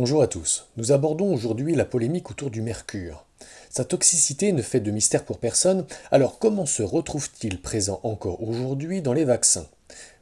Bonjour à tous. Nous abordons aujourd'hui la polémique autour du mercure. Sa toxicité ne fait de mystère pour personne, alors comment se retrouve-t-il présent encore aujourd'hui dans les vaccins?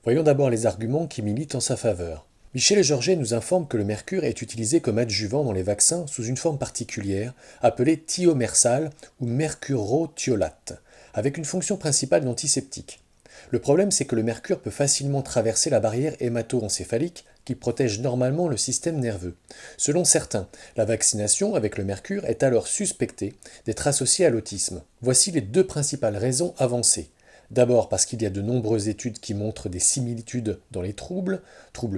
Voyons d'abord les arguments qui militent en sa faveur. Michel Georget nous informe que le mercure est utilisé comme adjuvant dans les vaccins sous une forme particulière, appelée thiomersal ou mercurothiolate, avec une fonction principale d'antiseptique. Le problème, c'est que le mercure peut facilement traverser la barrière hémato-encéphalique qui protège normalement le système nerveux. Selon certains, la vaccination avec le mercure est alors suspectée d'être associée à l'autisme. Voici les deux principales raisons avancées. D'abord parce qu'il y a de nombreuses études qui montrent des similitudes dans les troubles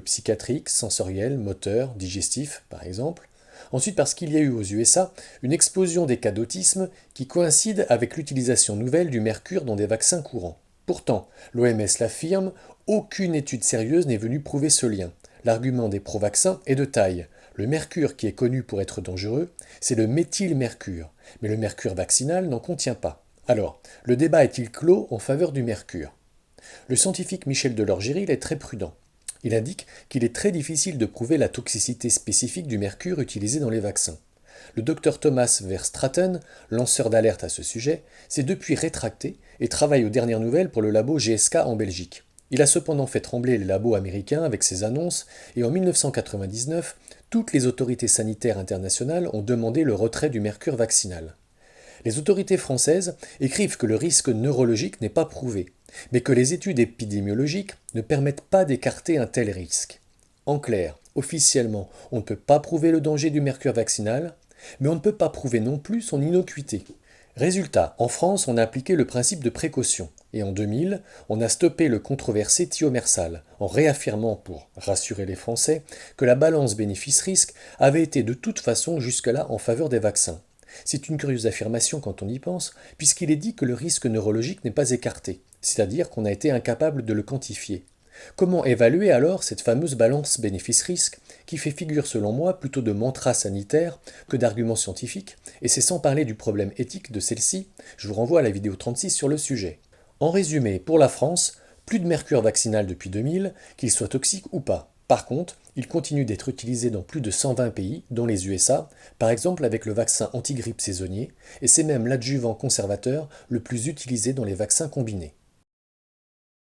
psychiatriques, sensoriels, moteurs, digestifs par exemple. Ensuite parce qu'il y a eu aux USA une explosion des cas d'autisme qui coïncide avec l'utilisation nouvelle du mercure dans des vaccins courants. Pourtant, l'OMS l'affirme, aucune étude sérieuse n'est venue prouver ce lien. L'argument des pro-vaccins est de taille. Le mercure qui est connu pour être dangereux, c'est le méthylmercure, mais le mercure vaccinal n'en contient pas. Alors, le débat est-il clos en faveur du mercure? Le scientifique Michel Delorgéril est très prudent. Il indique qu'il est très difficile de prouver la toxicité spécifique du mercure utilisé dans les vaccins. Le docteur Thomas Verstraeten, lanceur d'alerte à ce sujet, s'est depuis rétracté et travaille aux dernières nouvelles pour le labo GSK en Belgique. Il a cependant fait trembler les labos américains avec ses annonces et en 1999, toutes les autorités sanitaires internationales ont demandé le retrait du mercure vaccinal. Les autorités françaises écrivent que le risque neurologique n'est pas prouvé, mais que les études épidémiologiques ne permettent pas d'écarter un tel risque. En clair, officiellement, on ne peut pas prouver le danger du mercure vaccinal, mais on ne peut pas prouver non plus son innocuité. Résultat, en France, on a appliqué le principe de précaution, et en 2000, on a stoppé le controversé thiomersal, en réaffirmant, pour rassurer les Français, que la balance bénéfice-risque avait été de toute façon jusque-là en faveur des vaccins. C'est une curieuse affirmation quand on y pense, puisqu'il est dit que le risque neurologique n'est pas écarté, c'est-à-dire qu'on a été incapable de le quantifier. Comment évaluer alors cette fameuse balance bénéfice-risque qui fait figure selon moi plutôt de mantra sanitaire que d'arguments scientifiques, et c'est sans parler du problème éthique de celle-ci, je vous renvoie à la vidéo 36 sur le sujet. En résumé, pour la France, plus de mercure vaccinal depuis 2000, qu'il soit toxique ou pas. Par contre, il continue d'être utilisé dans plus de 120 pays, dont les USA, par exemple avec le vaccin anti-grippe saisonnier, et c'est même l'adjuvant conservateur le plus utilisé dans les vaccins combinés.